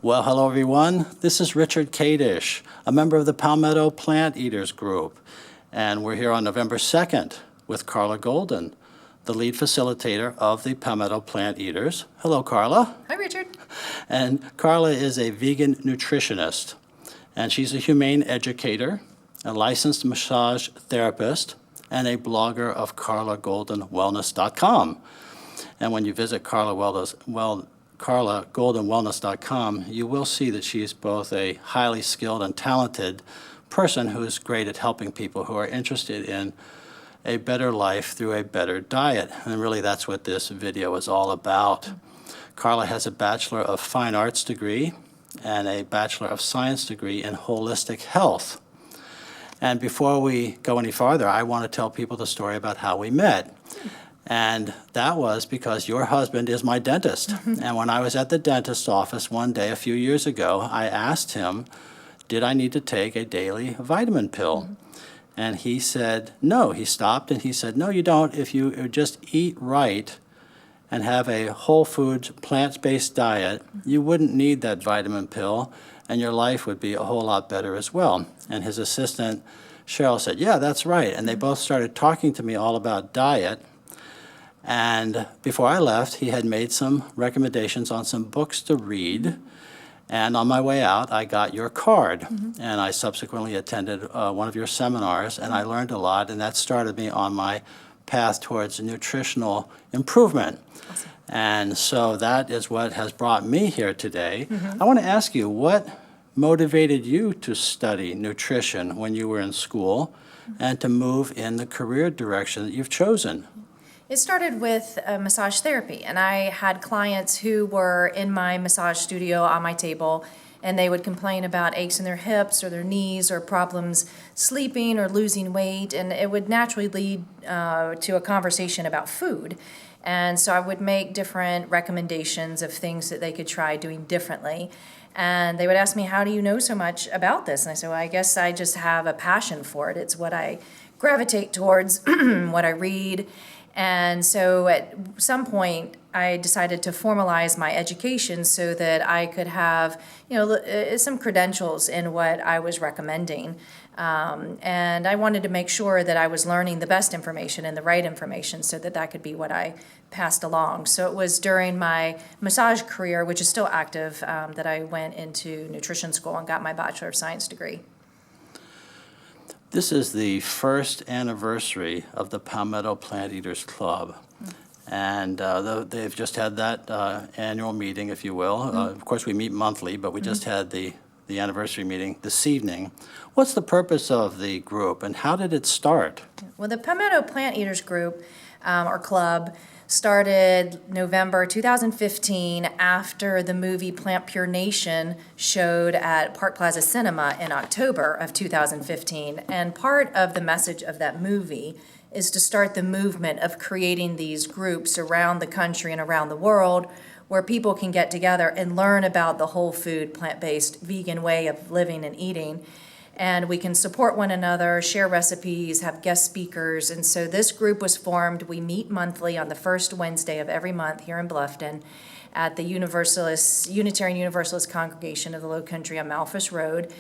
Well, hello everyone. This is Richard Kadish, a member of the Palmetto Plant Eaters Group, and we're here on November 2nd with Carla Golden, the lead facilitator of the Palmetto Plant Eaters. Hello, Carla. Hi, Richard. And Carla is a vegan nutritionist, and she's a humane educator, a licensed massage therapist, and a blogger of carlagoldenwellness.com. And when you visit carlagoldenwellness.com, you will see that she's both a highly skilled and talented person who is great at helping people who are interested in a better life through a better diet. And really that's what this video is all about. Carla has a Bachelor of Fine Arts degree and a Bachelor of Science degree in Holistic Health. And before we go any farther, I want to tell people the story about how we met. And that was because your husband is my dentist. And when I was at the dentist's office one day a few years ago, I asked him, did I need to take a daily vitamin pill? And he said, no. He stopped and he said, no, you don't. If you just eat right and have a whole foods, plant-based diet, you wouldn't need that vitamin pill, and your life would be a whole lot better as well. And his assistant, Cheryl, said, yeah, that's right. And they both started talking to me all about diet. And before I left, he had made some recommendations on some books to read. And on my way out, I got your card. And I subsequently attended one of your seminars, and I learned a lot, and that started me on my path towards nutritional improvement. Awesome. And so that is what has brought me here today. I want to ask you, what motivated you to study nutrition when you were in school and to move in the career direction that you've chosen? It started with massage therapy, and I had clients who were in my massage studio on my table, and they would complain about aches in their hips or their knees or problems sleeping or losing weight, and it would naturally lead to a conversation about food. And so I would make different recommendations of things that they could try doing differently. And they would ask me, how do you know so much about this? And I said, well, I guess I just have a passion for it. It's what I gravitate towards, what I read. And so at some point, I decided to formalize my education so that I could have, some credentials in what I was recommending. And I wanted to make sure that I was learning the best information and the right information so that that could be what I passed along. So it was during my massage career, which is still active, that I went into nutrition school and got my Bachelor of Science degree. This is the first anniversary of the Palmetto Plant Eaters Club. And they've just had that annual meeting, if you will. Of course, we meet monthly, but we just had the anniversary meeting this evening. What's the purpose of the group, and how did it start? Well, the Palmetto Plant Eaters Group, or club, started November 2015 after the movie Plant Pure Nation showed at Park Plaza Cinema in October of 2015. And part of the message of that movie is to start the movement of creating these groups around the country and around the world where people can get together and learn about the whole food, plant-based, vegan way of living and eating. And we can support one another, share recipes, have guest speakers. And so this group was formed. We meet monthly on the first Wednesday of every month here in Bluffton at the Unitarian Universalist Congregation of the Low Country on Malphus Road.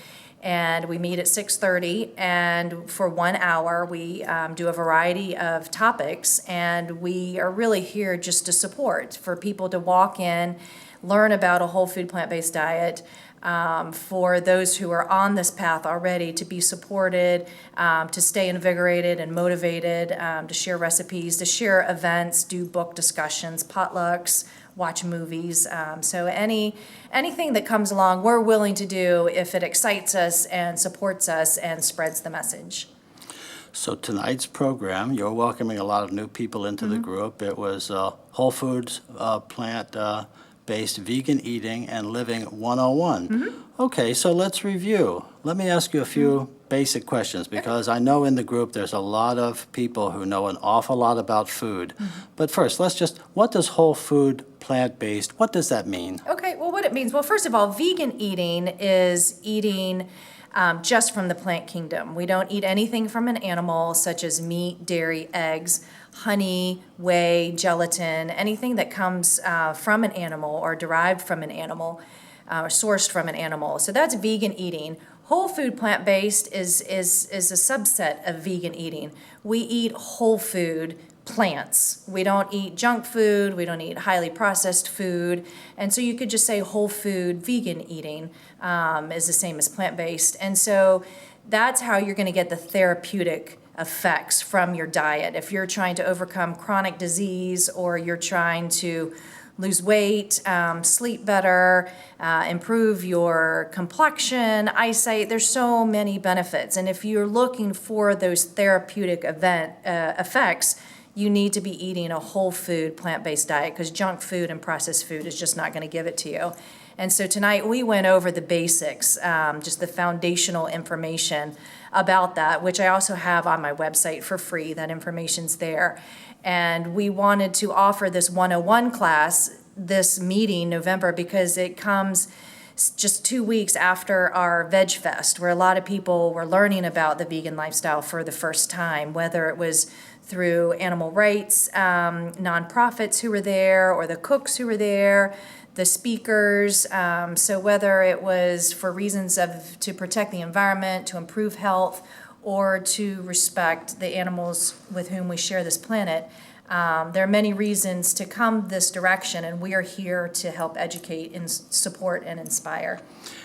And we meet at 6:30, and for 1 hour we do a variety of topics, and we are really here just to support, for people to walk in, learn about a whole food plant-based diet, for those who are on this path already to be supported, to stay invigorated and motivated, to share recipes, to share events, do book discussions, potlucks, watch movies. So anything that comes along, we're willing to do if it excites us and supports us and spreads the message. So tonight's program, you're welcoming a lot of new people into the group. It was Whole Foods, plant-based vegan eating and living 101. Okay, so let's review. Let me ask you a few basic questions, because I know in the group there's a lot of people who know an awful lot about food. But first, what does whole food plant-based, what does that mean? Okay, well, what it means, well, first of all, vegan eating is eating just from the plant kingdom. We don't eat anything from an animal, such as meat, dairy, eggs, honey, whey, gelatin, anything that comes from an animal or derived from an animal. sourced from an animal. So that's vegan eating. Whole food plant-based is a subset of vegan eating. We eat whole food plants. We don't eat junk food, we don't eat highly processed food, and so you could just say whole food vegan eating is the same as plant-based. And so that's how you're gonna get the therapeutic effects from your diet. If you're trying to overcome chronic disease, or you're trying to lose weight, sleep better, improve your complexion, eyesight, there's so many benefits. And if you're looking for those therapeutic effects, you need to be eating a whole food, plant-based diet, because junk food and processed food is just not going to give it to you. And so tonight we went over the basics, just the foundational information about that, which I also have on my website for free. That information's there. And we wanted to offer this 101 class, this meeting, November, because it comes just 2 weeks after our Veg Fest, where a lot of people were learning about the vegan lifestyle for the first time, whether it was through animal rights nonprofits who were there, or the cooks who were there, the speakers. So whether it was for reasons to protect the environment, to improve health, or to respect the animals with whom we share this planet, there are many reasons to come this direction, and we are here to help educate and support and inspire.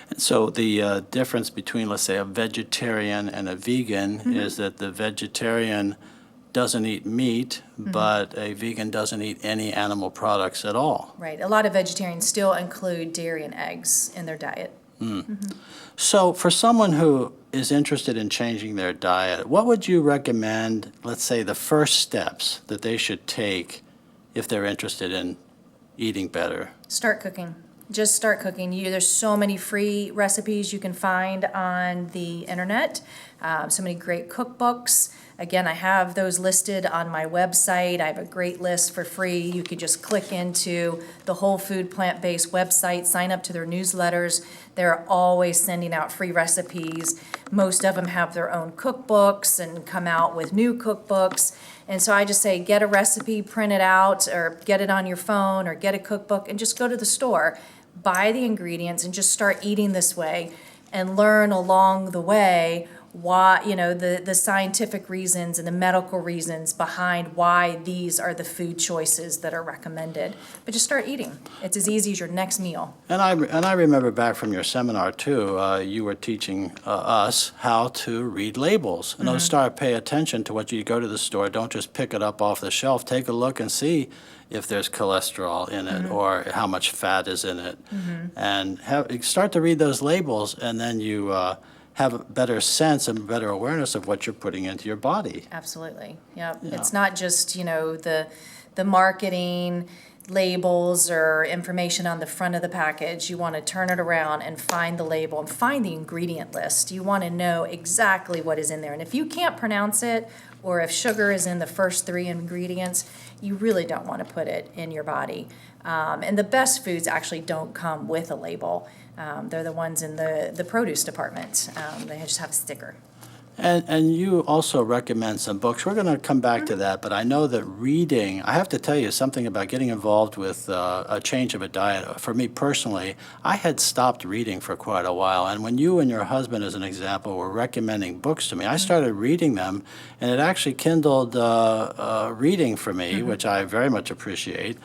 And so the difference between, let's say, a vegetarian and a vegan is that the vegetarian doesn't eat meat, but a vegan doesn't eat any animal products at all. Right. A lot of vegetarians still include dairy and eggs in their diet. So for someone who is interested in changing their diet, what would you recommend, let's say, the first steps that they should take if they're interested in eating better? Start cooking. Just start cooking. There's so many free recipes you can find on the internet, so many great cookbooks. Again, I have those listed on my website. I have a great list for free. You could just click into the Whole Food Plant-Based website, sign up to their newsletters. They're always sending out free recipes. Most of them have their own cookbooks and come out with new cookbooks. And so I just say, get a recipe, print it out, or get it on your phone, or get a cookbook, and just go to the store, buy the ingredients, and just start eating this way, and learn along the way why, the scientific reasons and the medical reasons behind why these are the food choices that are recommended. But just start eating. It's as easy as your next meal. And I remember back from your seminar too, you were teaching us how to read labels. And start pay attention to what you go to the store. Don't just pick it up off the shelf. Take a look and see if there's cholesterol in it or how much fat is in it. And start to read those labels, and then you have a better sense and better awareness of what you're putting into your body. Absolutely. Yep. Yeah. It's not just, the marketing labels or information on the front of the package. You want to turn it around and find the label and find the ingredient list. You want to know exactly what is in there. And if you can't pronounce it, or if sugar is in the first 3 ingredients, you really don't want to put it in your body. And the best foods actually don't come with a label. They're the ones in the produce department. They just have a sticker. And you also recommend some books. We're going to come back to that, but I know that reading, I have to tell you something about getting involved with a change of a diet. For me personally, I had stopped reading for quite a while, and when you and your husband, as an example, were recommending books to me, I started reading them, and it actually kindled reading for me, which I very much appreciate.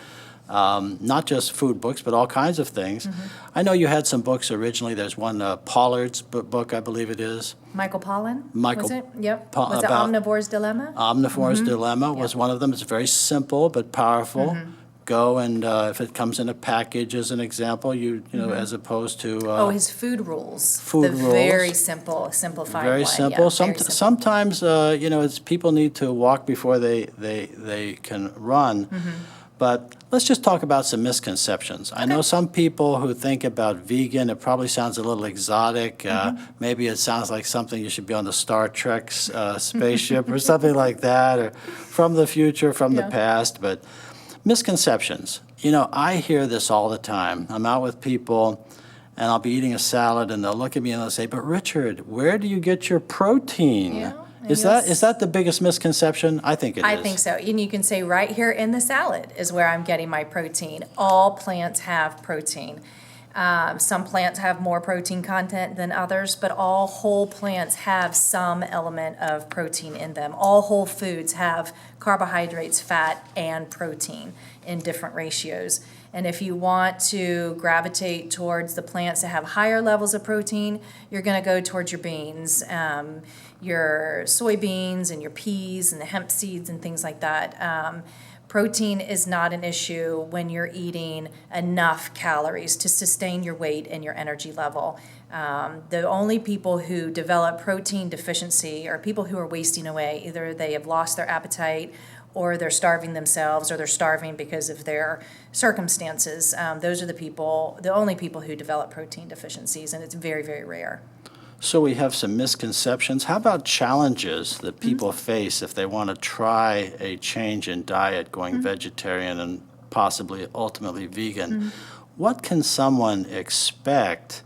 Not just food books, but all kinds of things. I know you had some books originally. There's one, Pollard's book, I believe it is. Michael Pollan, was it? Yep. Was it about Omnivore's Dilemma? Omnivore's Dilemma was one of them. It's very simple but powerful. Go and if it comes in a package, as an example, you know, as opposed to his food rules. Food the rules. Very simple, simplified very one. simple. Yeah, very simple. Sometimes it's people need to walk before they can run. But let's just talk about some misconceptions. I know some people who think about vegan, it probably sounds a little exotic. Maybe it sounds like something you should be on the Star Trek spaceship or something like that, or from the future, from the past. But misconceptions. I hear this all the time. I'm out with people, and I'll be eating a salad, and they'll look at me and they'll say, "But Richard, where do you get your protein?" Yeah. Is that the biggest misconception? I think it is. I think so. And you can say right here in the salad is where I'm getting my protein. All plants have protein. Some plants have more protein content than others, but all whole plants have some element of protein in them. All whole foods have carbohydrates, fat, and protein in different ratios. And if you want to gravitate towards the plants that have higher levels of protein, you're going to go towards your beans, your soybeans and your peas and the hemp seeds and things like that. Protein is not an issue when you're eating enough calories to sustain your weight and your energy level. The only people who develop protein deficiency are people who are wasting away. Either they have lost their appetite, or they're starving themselves, or they're starving because of their circumstances. Those are the only people who develop protein deficiencies, and it's very, very rare. So we have some misconceptions. How about challenges that people face if they want to try a change in diet, going vegetarian and possibly ultimately vegan? What can someone expect?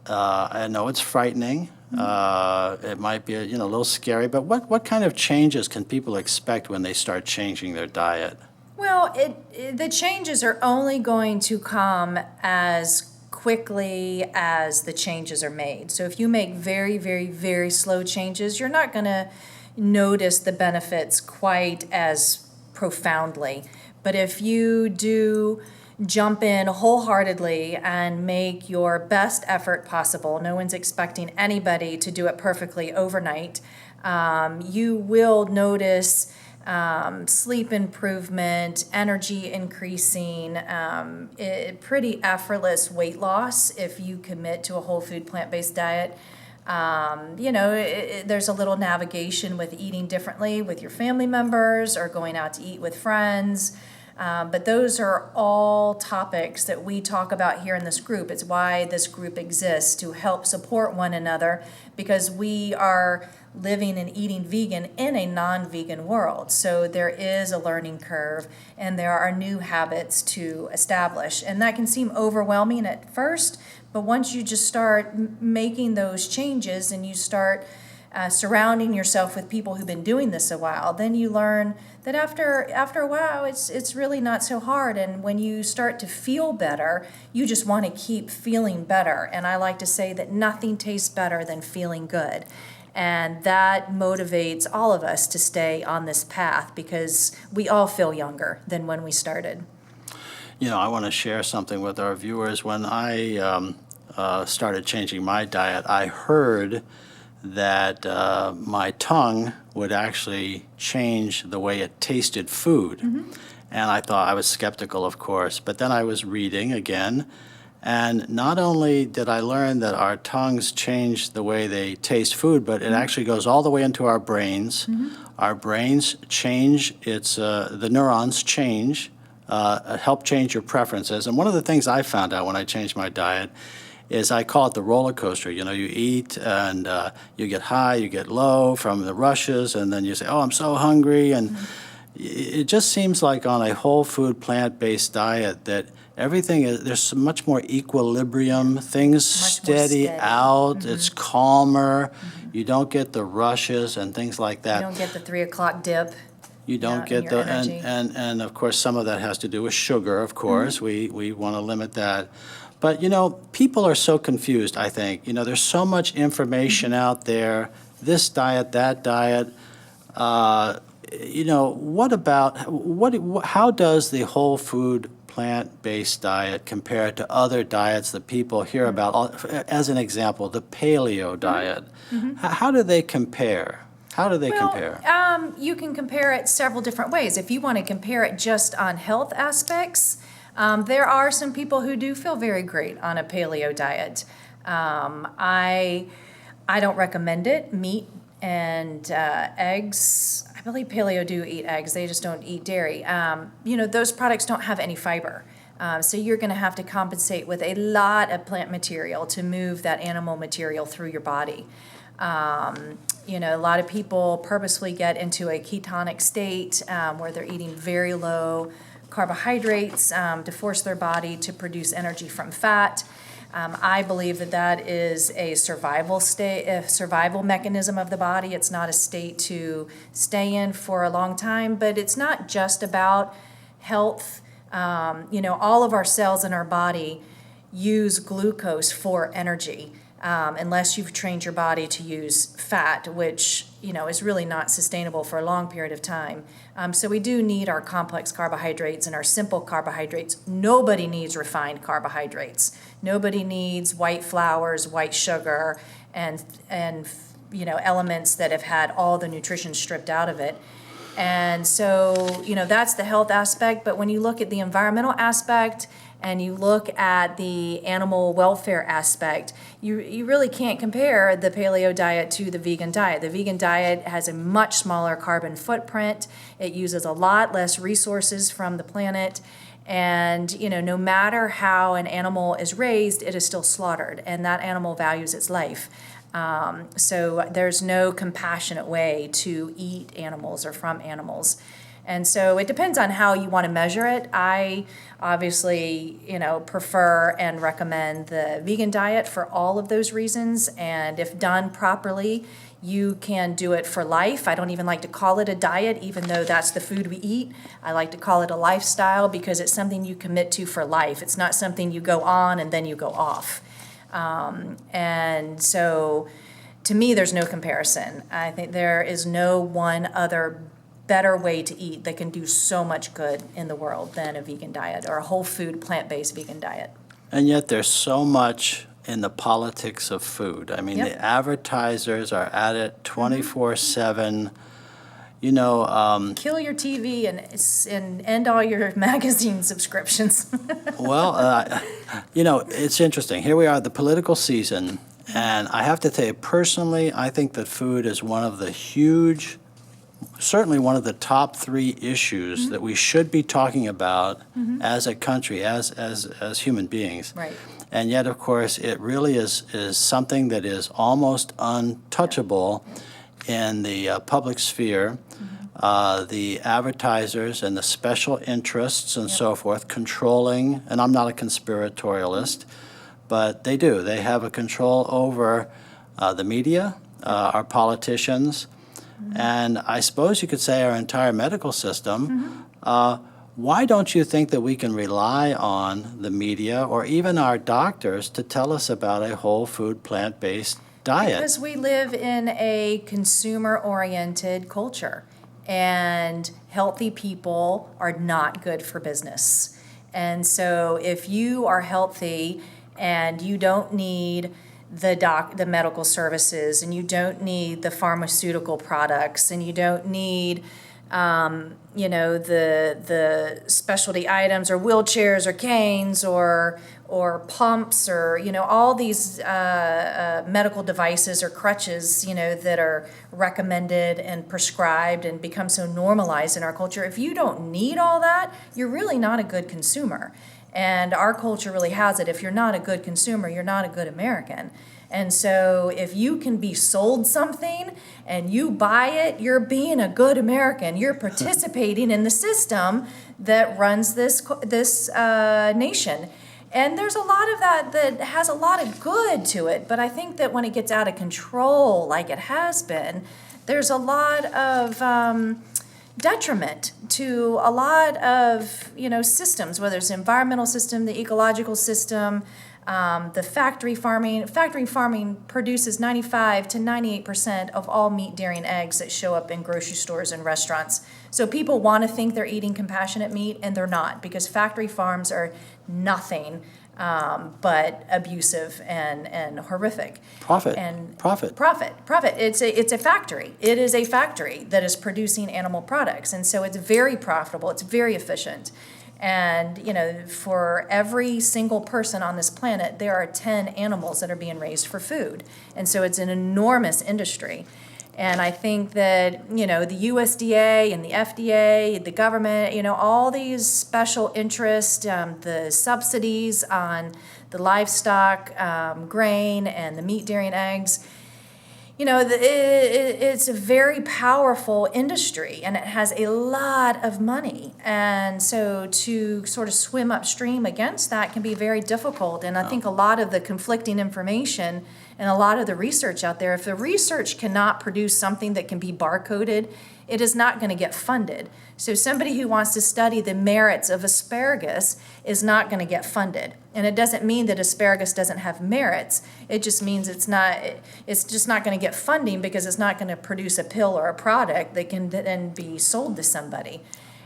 I know it's frightening. It might be a little scary, but what kind of changes can people expect when they start changing their diet? Well, the changes are only going to come as quickly as the changes are made. So if you make very, very, very slow changes, you're not going to notice the benefits quite as profoundly. But if you do jump in wholeheartedly and make your best effort possible, no one's expecting anybody to do it perfectly overnight, you will notice sleep improvement, energy increasing, pretty effortless weight loss if you commit to a whole food plant-based diet. There's a little navigation with eating differently with your family members or going out to eat with friends. But those are all topics that we talk about here in this group. It's why this group exists, to help support one another, because we are living and eating vegan in a non-vegan world. So there is a learning curve, and there are new habits to establish. And that can seem overwhelming at first, but once you just start making those changes and you start surrounding yourself with people who've been doing this a while, then you learn that after a while, it's really not so hard. And when you start to feel better, you just want to keep feeling better. And I like to say that nothing tastes better than feeling good. And that motivates all of us to stay on this path, because we all feel younger than when we started. I want to share something with our viewers. When I started changing my diet, I heard that my tongue would actually change the way it tasted food. And I thought, I was skeptical, of course, but then I was reading again, and not only did I learn that our tongues change the way they taste food, but it actually goes all the way into our brains. Our brains change, the neurons change, help change your preferences. And one of the things I found out when I changed my diet is I call it the roller coaster. You eat and you get high, you get low from the rushes, and then you say, oh, I'm so hungry. And it just seems like on a whole food plant-based diet that there's much more equilibrium, things steady out, it's calmer, you don't get the rushes and things like that. You don't get the 3 o'clock dip. You don't get the, and of course some of that has to do with sugar, of course, we want to limit that. But, people are so confused, I think. There's so much information out there, this diet, that diet. How does the whole food plant-based diet compare to other diets that people hear about? As an example, the paleo diet. How do they compare? Compare? You can compare it several different ways. If you want to compare it just on health aspects, there are some people who do feel very great on a paleo diet. I don't recommend it. Meat and eggs, I believe paleo do eat eggs. They just don't eat dairy. Those products don't have any fiber. So you're going to have to compensate with a lot of plant material to move that animal material through your body. A lot of people purposely get into a ketonic state where they're eating very low carbohydrates to force their body to produce energy from fat. I believe that is a survival mechanism of the body. It's not a state to stay in for a long time, but it's not just about health. All of our cells in our body use glucose for energy, unless you've trained your body to use fat, which, is really not sustainable for a long period of time. So we do need our complex carbohydrates and our simple carbohydrates. Nobody needs refined carbohydrates. Nobody needs white flours, white sugar, and elements that have had all the nutrition stripped out of it. And so, that's the health aspect. But when you look at the environmental aspect and you look at the animal welfare aspect, you really can't compare the paleo diet to the vegan diet. The vegan diet has a much smaller carbon footprint. It uses a lot less resources from the planet. And, no matter how an animal is raised, it is still slaughtered, and that animal values its life. So there's no compassionate way to eat animals or from animals. And so it depends on how you want to measure it. I obviously, prefer and recommend the vegan diet for all of those reasons. And if done properly, you can do it for life. I don't even like to call it a diet, even though that's the food we eat. I like to call it a lifestyle because it's something you commit to for life. It's not something you go on and then you go off. And so to me, there's no comparison. I think there is no one other better way to eat that can do so much good in the world than a vegan diet or a whole food, plant-based vegan diet. And yet there's so much in the politics of food. I mean, Yep. the advertisers are at it 24/7. You know, Kill your TV and end all your magazine subscriptions. well, it's interesting. Here we are, the political season, and I have to tell you, personally, I think that food is one of the certainly one of the top 3 issues that we should be talking about as a country, as human beings. Right. And yet, of course, it really is something that is almost untouchable in the public sphere. The advertisers and the special interests and so forth controlling, and I'm not a conspiratorialist, but they do. They have a control over the media, our politicians, and I suppose you could say our entire medical system. Why don't you think that we can rely on the media or even our doctors to tell us about a whole food, plant-based diet? Because we live in a consumer-oriented culture, and healthy people are not good for business. And so if you are healthy and you don't need the medical services, and you don't need the pharmaceutical products, and you don't need the specialty items or wheelchairs or canes or pumps or all these medical devices or crutches that are recommended and prescribed and become so normalized in our culture. If you don't need all that, you're really not a good consumer. And our culture really has it. If you're not a good consumer, you're not a good American. And so if you can be sold something and you buy it, you're being a good American. You're participating in the system that runs this nation. And there's a lot of that has a lot of good to it. But I think that when it gets out of control, like it has been, there's a lot of detriment to a lot of systems, whether it's the environmental system, the ecological system, the factory farming. Factory farming produces 95 to 98% of all meat, dairy, and eggs that show up in grocery stores and restaurants. So people want to think they're eating compassionate meat, and they're not, because factory farms are nothing but abusive and horrific. Profit. It's a factory. It is a factory that is producing animal products, and so it's very profitable. It's very efficient. And, for every single person on this planet, there are 10 animals that are being raised for food. And so it's an enormous industry. And I think that, the USDA and the FDA, the government, all these special interests, the subsidies on the livestock, grain, and the meat, dairy, and eggs, it's a very powerful industry, and it has a lot of money. And so to sort of swim upstream against that can be very difficult. And I think a lot of the conflicting information and a lot of the research out there, if the research cannot produce something that can be barcoded it is not going to get funded. So somebody who wants to study the merits of asparagus is not going to get funded. And it doesn't mean that asparagus doesn't have merits. It just means it's just not going to get funding because it's not going to produce a pill or a product that can then be sold to somebody.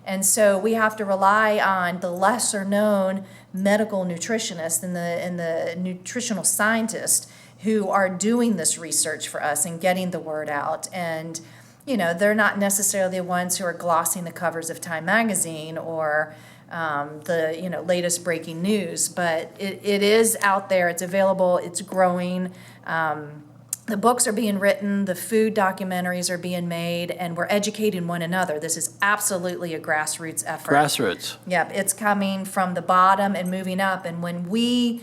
And so we have to rely on the lesser known medical nutritionists and the nutritional scientists who are doing this research for us and getting the word out. And they're not necessarily the ones who are glossing the covers of Time magazine or the latest breaking news, but it is out there. It's available. It's growing. The books are being written. The food documentaries are being made, and we're educating one another. This is absolutely a grassroots effort. Grassroots. Yep, it's coming from the bottom and moving up. And when we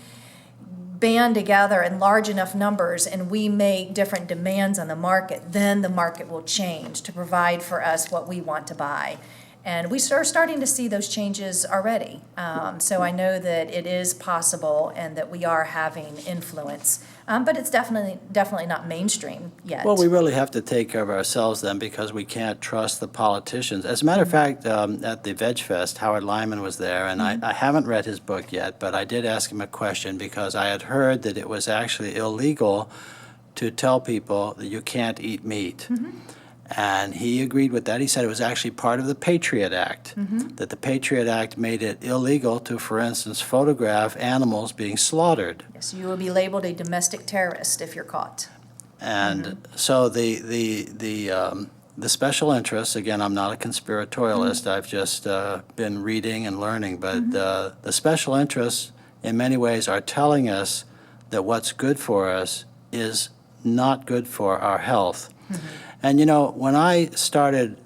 band together in large enough numbers and we make different demands on the market, then the market will change to provide for us what we want to buy. And we are starting to see those changes already. So I know that it is possible and that we are having influence. But it's definitely not mainstream yet. Well, we really have to take care of ourselves then because we can't trust the politicians. As a matter of fact, at the Veg Fest, Howard Lyman was there, and I haven't read his book yet, but I did ask him a question because I had heard that it was actually illegal to tell people that you can't eat meat. And he agreed with that. He said it was actually part of the Patriot Act, that the Patriot Act made it illegal to, for instance, photograph animals being slaughtered. Yes, you will be labeled a domestic terrorist if you're caught. And so the special interests, again, I'm not a conspiratorialist. I've just been reading and learning, but the special interests in many ways are telling us that what's good for us is not good for our health. And when I started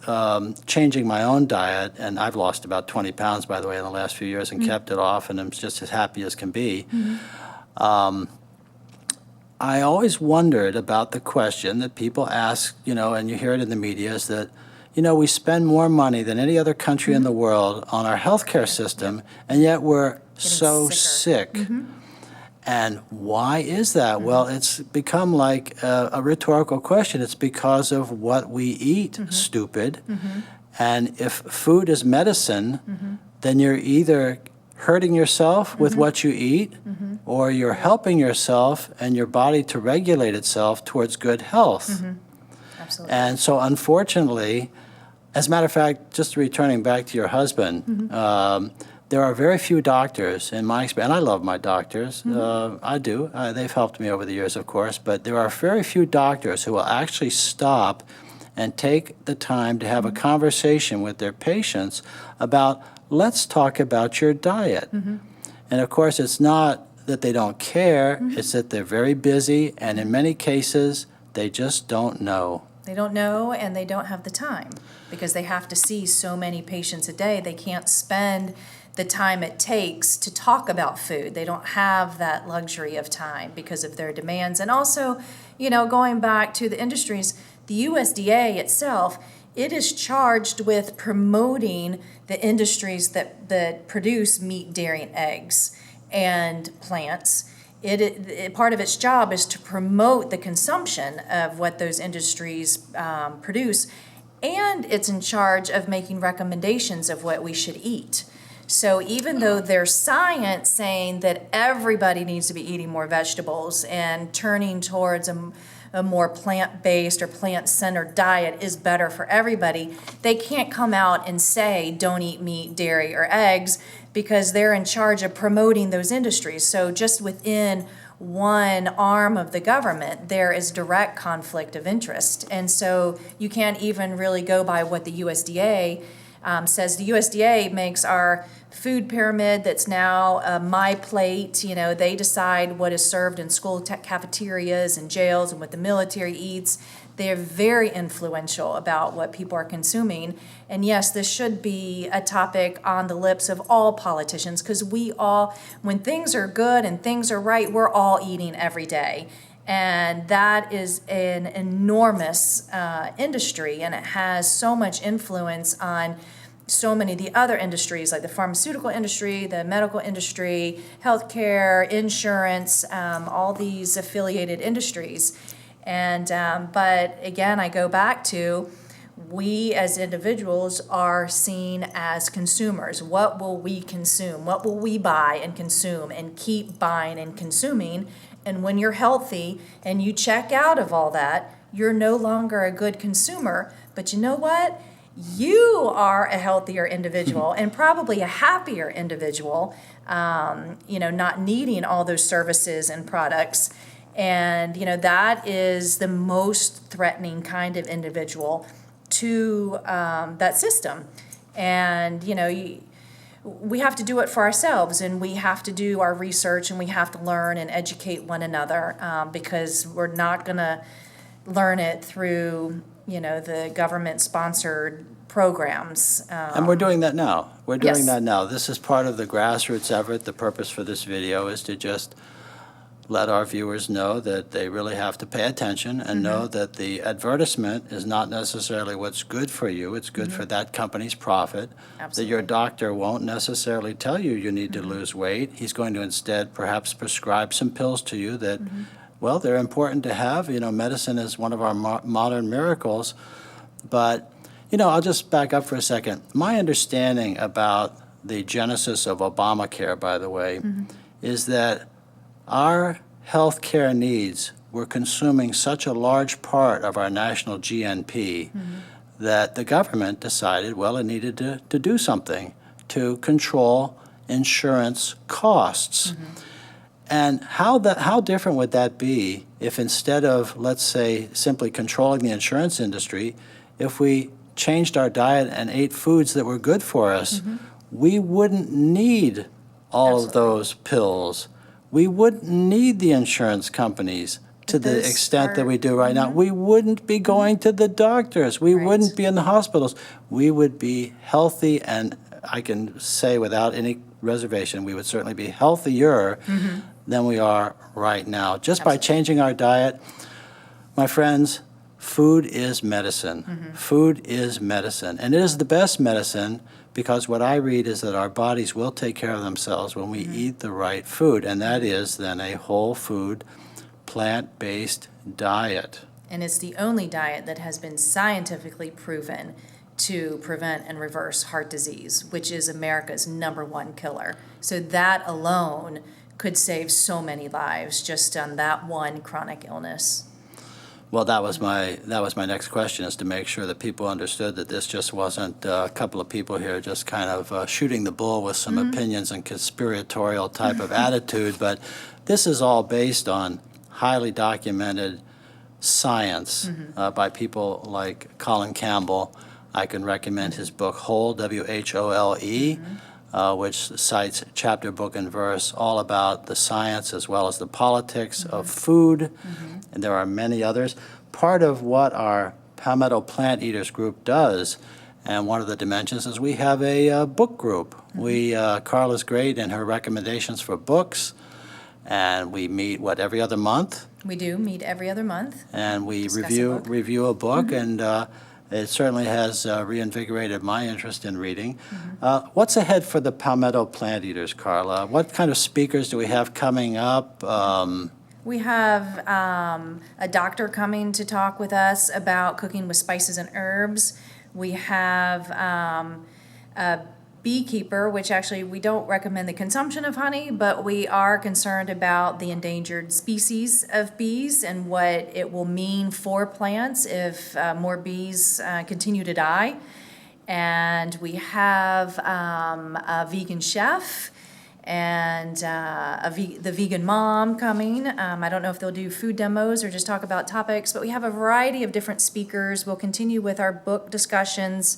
changing my own diet, and I've lost about 20 pounds, by the way, in the last few years and kept it off, and I'm just as happy as can be, I always wondered about the question that people ask, and you hear it in the media, is that, we spend more money than any other country in the world on our healthcare system, and yet we're so sick. And why is that? Well, it's become like a rhetorical question. It's because of what we eat, stupid. And if food is medicine, then you're either hurting yourself with what you eat, or you're helping yourself and your body to regulate itself towards good health. Absolutely. And so unfortunately, as a matter of fact, just returning back to your husband, there are very few doctors in my experience, and I love my doctors, I do, they've helped me over the years, of course, but there are very few doctors who will actually stop and take the time to have a conversation with their patients about, let's talk about your diet. And of course, it's not that they don't care, it's that they're very busy, and in many cases, they just don't know. They don't know, and they don't have the time because they have to see so many patients a day. They can't spend the time it takes to talk about food. They don't have that luxury of time because of their demands. And also, going back to the industries, the USDA itself, it is charged with promoting the industries that produce meat, dairy, and eggs and plants. Part of its job is to promote the consumption of what those industries produce, and it's in charge of making recommendations of what we should eat. So even though there's science saying that everybody needs to be eating more vegetables and turning towards a more plant-based or plant-centered diet is better for everybody, they can't come out and say don't eat meat, dairy, or eggs because they're in charge of promoting those industries. So just within one arm of the government, there is direct conflict of interest. And so you can't even really go by what the USDA says. The USDA makes our food pyramid that's now My Plate. They decide what is served in school cafeterias and jails and what the military eats. They're very influential about what people are consuming. And yes, this should be a topic on the lips of all politicians because when things are good and things are right, we're all eating every day. And that is an enormous industry, and it has so much influence on so many of the other industries, like the pharmaceutical industry, the medical industry, healthcare, insurance, all these affiliated industries. And but again, I go back to we as individuals are seen as consumers. What will we consume? What will we buy and consume and keep buying and consuming? And when you're healthy and you check out of all that, you're no longer a good consumer. But you know what? You are a healthier individual and probably a happier individual, not needing all those services and products. And, that is the most threatening kind of individual to that system. And, we have to do it for ourselves, and we have to do our research, and we have to learn and educate one another, because we're not going to learn it through, the government-sponsored programs. And we're doing that now. We're doing Yes. that now. This is part of the grassroots effort. The purpose for this video is to just let our viewers know that they really have to pay attention and know that the advertisement is not necessarily what's good for you. It's good for that company's profit. That your Absolutely. doctor won't necessarily tell you you need to lose weight. He's going to instead perhaps prescribe some pills to you that, well, they're important to have. Medicine is one of our modern miracles. But, I'll just back up for a second. My understanding about the genesis of Obamacare, by the way, is that our health care needs were consuming such a large part of our national GNP that the government decided, well, it needed to do something to control insurance costs. And how different would that be if instead of, let's say, simply controlling the insurance industry, if we changed our diet and ate foods that were good for us, we wouldn't need all of Absolutely. those pills. We wouldn't need the insurance companies to the Those extent that are- we do right now. We wouldn't be going to the doctors. We Right. wouldn't be in the hospitals. We would be healthy, and I can say without any reservation, we would certainly be healthier than we are right now. Just by Absolutely. changing our diet, my friends, food is medicine. Food is medicine. And it is the best medicine because what I read is that our bodies will take care of themselves when we eat the right food, and that is then a whole food, plant-based diet. And it's the only diet that has been scientifically proven to prevent and reverse heart disease, which is America's #1 killer. So that alone could save so many lives just on that one chronic illness. Well, that was my next question, is to make sure that people understood that this just wasn't a couple of people here just kind of shooting the bull with some opinions and conspiratorial type of attitude, but this is all based on highly documented science by people like Colin Campbell. I can recommend his book Whole, WHOLE, which cites chapter, book, and verse all about the science as well as the politics of food, and there are many others. Part of what our Palmetto Plant Eaters group does, and one of the dimensions, is we have a book group. Carla's great in her recommendations for books, and we meet, every other month? We do meet every other month. And we Discuss a book. review a book, and it certainly has reinvigorated my interest in reading. What's ahead for the Palmetto Plant Eaters, Carla? What kind of speakers do we have coming up? We have a doctor coming to talk with us about cooking with spices and herbs. We have a beekeeper, which actually we don't recommend the consumption of honey, but we are concerned about the endangered species of bees and what it will mean for plants if more bees continue to die. And we have a vegan chef and the vegan mom coming. I don't know if they'll do food demos or just talk about topics, but we have a variety of different speakers. We'll continue with our book discussions.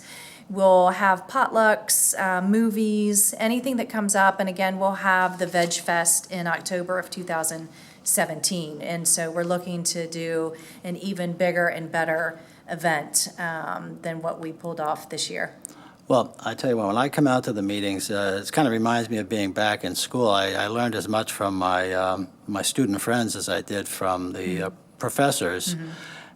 We'll have potlucks, movies, anything that comes up. And again, we'll have the Veg Fest in October of 2017. And so we're looking to do an even bigger and better event than what we pulled off this year. Well, I tell you what, when I come out to the meetings, it kind of reminds me of being back in school. I learned as much from my student friends as I did from the professors.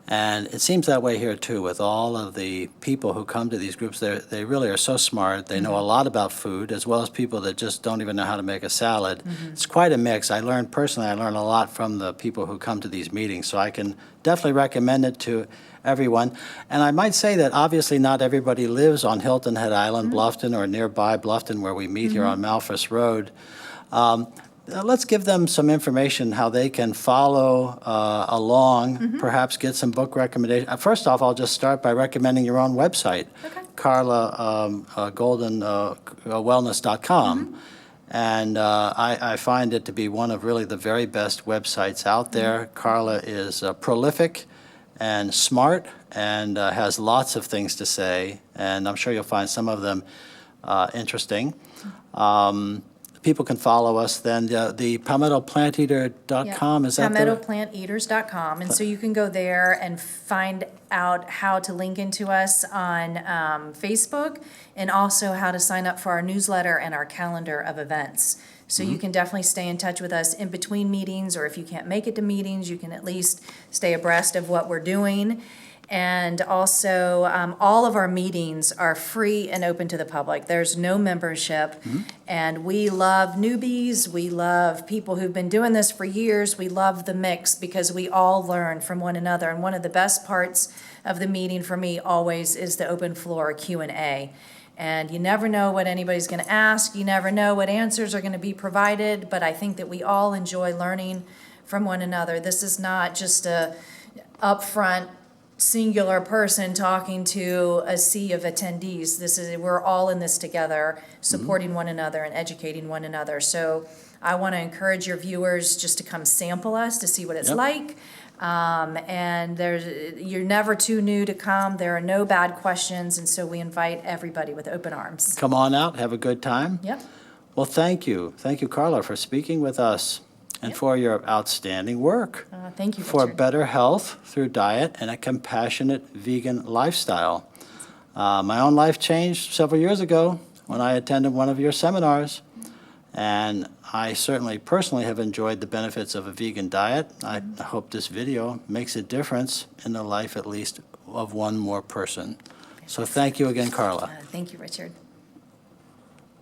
And it seems that way here too, with all of the people who come to these groups. They really are so smart. They know a lot about food, as well as people that just don't even know how to make a salad. It's quite a mix. I learned a lot from the people who come to these meetings, so I can definitely recommend it to everyone. And I might say that obviously not everybody lives on Hilton Head Island, Bluffton, or nearby Bluffton, where we meet here on Malphus Road. Let's give them some information how they can follow along, perhaps get some book recommendations. First off, I'll just start by recommending your own website, Okay. Carla goldenwellness.com. And I find it to be one of really the very best websites out there. Carla is prolific and smart and has lots of things to say, and I'm sure you'll find some of them interesting. People can follow us then. The PalmettoPlantEater.com, is that there? PalmettoPlantEaters.com, and so you can go there and find out how to link into us on Facebook, and also how to sign up for our newsletter and our calendar of events. So you can definitely stay in touch with us in between meetings, or if you can't make it to meetings, you can at least stay abreast of what we're doing. And also, all of our meetings are free and open to the public. There's no membership. And we love newbies. We love people who've been doing this for years. We love the mix because we all learn from one another. And one of the best parts of the meeting for me always is the open floor Q&A. And you never know what anybody's going to ask. You never know what answers are going to be provided. But I think that we all enjoy learning from one another. This is not just a upfront singular person talking to a sea of attendees. We're all in this together, supporting one another and educating one another. So I want to encourage your viewers just to come sample us to see what it's like. And you're never too new to come. There are no bad questions, and so we invite everybody with open arms. Come on out, have a good time. Yep. Well, thank you. Thank you, Carla, for speaking with us and for your outstanding work. Thank you, For Richard. better health through diet and a compassionate vegan lifestyle. My own life changed several years ago when I attended one of your seminars, and I certainly personally have enjoyed the benefits of a vegan diet. I hope this video makes a difference in the life, at least, of one more person. So thank you again, Carla. Thank you, Richard.